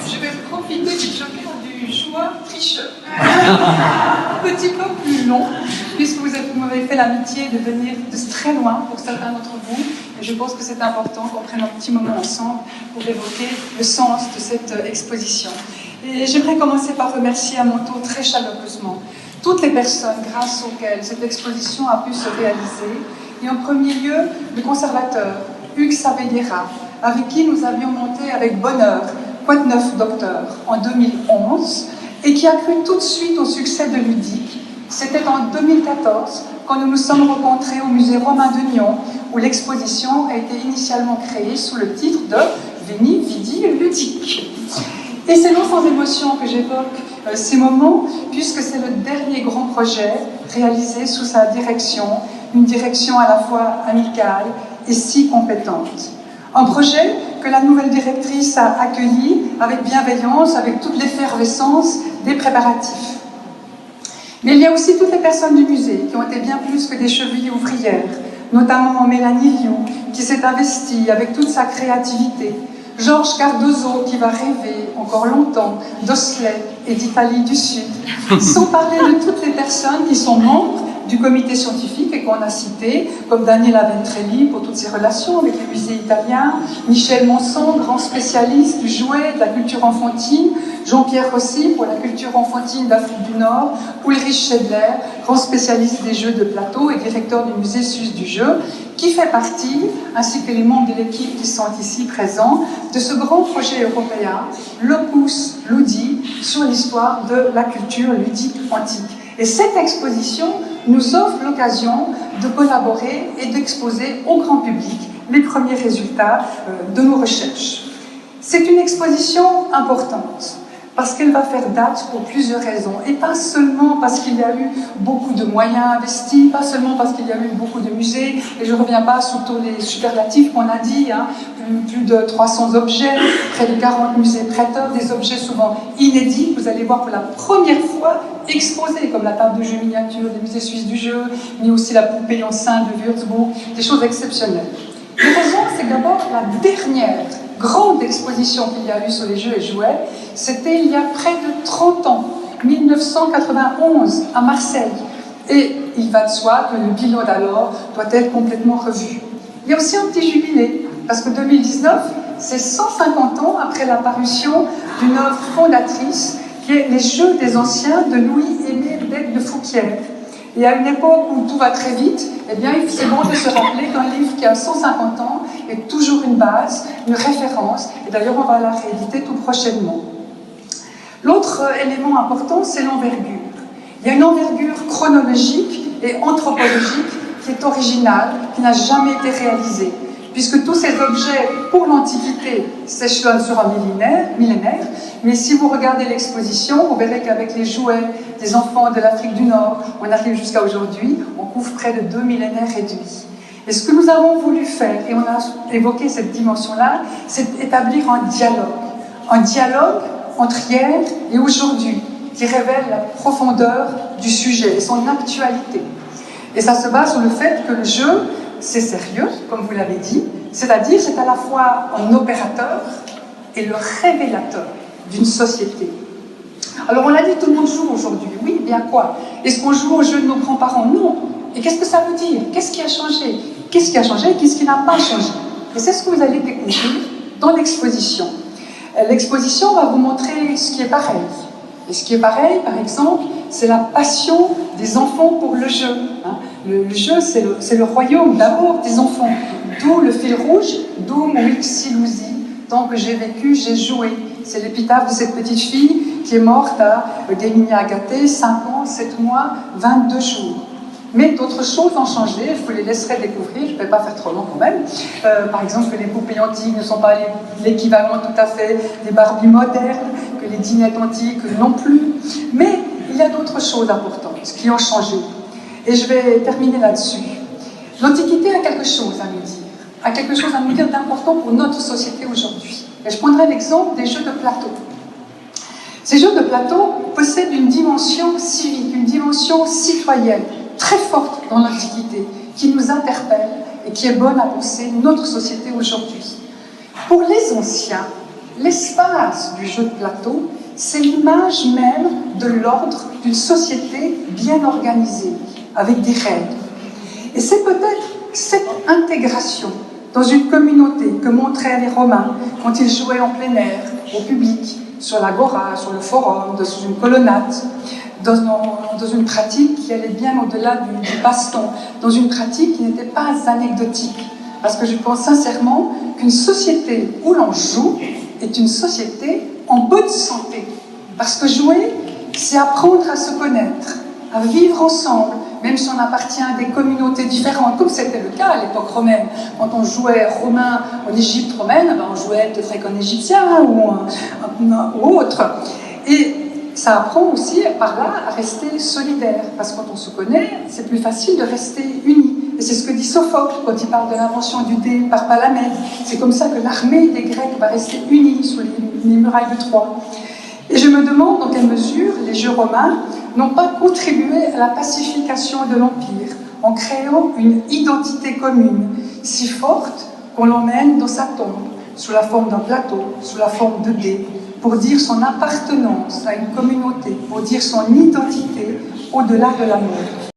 je vais profiter du joker du joueur tricheur. Petit peu plus long, puisque vous m'avez fait l'amitié de venir de très loin pour certains d'entre vous. Et je pense que c'est important qu'on prenne un petit moment ensemble pour évoquer le sens de cette exposition. Et j'aimerais commencer par remercier à mon tour très chaleureusement toutes les personnes grâce auxquelles cette exposition a pu se réaliser. Et en premier lieu, le conservateur Hugues Saveillera, avec qui nous avions monté avec bonheur Quoi de neuf docteur en 2011 et qui a cru tout de suite au succès de Ludique. C'était en 2014 quand nous nous sommes rencontrés au musée Romain de Nyon où l'exposition a été initialement créée sous le titre de Veni Vidi Ludique. Et c'est non sans émotion que j'évoque ces moments puisque c'est le dernier grand projet réalisé sous sa direction, une direction à la fois amicale et si compétente. Un projet que la nouvelle directrice a accueilli avec bienveillance, avec toute l'effervescence des préparatifs. Mais il y a aussi toutes les personnes du musée qui ont été bien plus que des chevilles ouvrières, notamment Mélanie Liu, qui s'est investie avec toute sa créativité, Georges Cardozo, qui va rêver encore longtemps d'Osley et d'Italie du Sud, sans parler de toutes les personnes qui sont membres du comité scientifique et qu'on a cité, comme Daniela Ventrelli pour toutes ses relations avec les musées italiens, Michel Monson, grand spécialiste du jouet, de la culture enfantine, Jean-Pierre Rossi pour la culture enfantine d'Afrique du Nord, Ulrich Schedler, grand spécialiste des jeux de plateau et directeur du musée suisse du jeu, qui fait partie, ainsi que les membres de l'équipe qui sont ici présents, de ce grand projet européen, l'Opus Ludi, sur l'histoire de la culture ludique antique. Et cette exposition nous offre l'occasion de collaborer et d'exposer au grand public les premiers résultats de nos recherches. C'est une exposition importante parce qu'elle va faire date pour plusieurs raisons, et pas seulement parce qu'il y a eu beaucoup de moyens investis, pas seulement parce qu'il y a eu beaucoup de musées, et je ne reviens pas sur tous les superlatifs qu'on a dit, plus de 300 objets, près de 40 musées prêteurs, des objets souvent inédits, vous allez voir pour la première fois exposés, comme la table de jeu miniature des musées suisses du jeu, mais aussi la poupée enceinte de Würzburg, des choses exceptionnelles. La raison, c'est que d'abord la dernière grande exposition qu'il y a eu sur les jeux et jouets, c'était il y a près de 30 ans, 1991, à Marseille. Et il va de soi que le bilan d'alors doit être complètement revu. Il y a aussi un petit jubilé, parce que 2019, c'est 150 ans après la parution d'une œuvre fondatrice qui est Les Jeux des Anciens de Louis-Aimé Bec de Fouquier. Et à une époque où tout va très vite, eh bien, c'est bon de se rappeler qu'un livre qui a 150 ans est toujours une base, une référence, et d'ailleurs on va la rééditer tout prochainement. L'autre élément important, c'est l'envergure. Il y a une envergure chronologique et anthropologique qui est originale, qui n'a jamais été réalisée, puisque tous ces objets, pour l'Antiquité, s'échelonnent sur un millénaire, mais si vous regardez l'exposition, vous verrez qu'avec les jouets des enfants de l'Afrique du Nord, on arrive jusqu'à aujourd'hui, on couvre près de 2 millénaires et demi. Et ce que nous avons voulu faire, et on a évoqué cette dimension-là, c'est établir un dialogue entre hier et aujourd'hui, qui révèle la profondeur du sujet et son actualité. Et ça se base sur le fait que le jeu, c'est sérieux, comme vous l'avez dit, c'est-à-dire c'est à la fois un opérateur et le révélateur d'une société. Alors on l'a dit, tout le monde joue aujourd'hui. Oui, bien quoi? Est-ce qu'on joue au jeu de nos grands-parents? Non. Et qu'est-ce que ça veut dire? Qu'est-ce qui a changé? Qu'est-ce qui a changé et qu'est-ce qui n'a pas changé? Et c'est ce que vous allez découvrir dans l'exposition. L'exposition va vous montrer ce qui est pareil. Et ce qui est pareil, par exemple, c'est la passion des enfants pour le jeu. Le jeu, c'est le royaume d'abord des enfants. D'où le fil rouge, Dum Vixi Lusi. Tant que j'ai vécu, j'ai joué. C'est l'épitaphe de cette petite fille qui est morte à Guémini-Agathé, 5 ans, 7 mois, 22 jours. Mais d'autres choses ont changé, je vous les laisserai découvrir, je ne vais pas faire trop long quand même. Par exemple, que les poupées antiques ne sont pas l'équivalent tout à fait des Barbies modernes, que les dinettes antiques non plus. Mais il y a d'autres choses importantes qui ont changé. Et je vais terminer là-dessus. L'Antiquité a quelque chose à nous dire d'important pour notre société aujourd'hui. Et je prendrai l'exemple des jeux de plateau. Ces jeux de plateau possèdent une dimension civique, une dimension citoyenne, très forte dans l'Antiquité, qui nous interpelle et qui est bonne à penser notre société aujourd'hui. Pour les anciens, l'espace du jeu de plateau, c'est l'image même de l'ordre d'une société bien organisée, avec des règles. Et c'est peut-être cette intégration dans une communauté que montraient les Romains quand ils jouaient en plein air, au public, sur l'agora, sur le forum, dans une colonnade, dans une pratique qui allait bien au-delà du baston, dans une pratique qui n'était pas anecdotique. Parce que je pense sincèrement qu'une société où l'on joue est une société en bonne santé. Parce que jouer, c'est apprendre à se connaître, à vivre ensemble, même si on appartient à des communautés différentes, comme c'était le cas à l'époque romaine. Quand on jouait romain en Égypte romaine, on jouait peut-être avec un Égyptien ou autre. Et ça apprend aussi par là à rester solidaire, parce que quand on se connaît, c'est plus facile de rester unis. Et c'est ce que dit Sophocle quand il parle de l'invention du dé par Palamède. C'est comme ça que l'armée des Grecs va rester unie sous les murailles de Troie. Et je me demande dans quelle mesure les jeux romains n'ont pas contribué à la pacification de l'Empire en créant une identité commune si forte qu'on l'emmène dans sa tombe, sous la forme d'un plateau, sous la forme de dés, pour dire son appartenance à une communauté, pour dire son identité au-delà de la mode.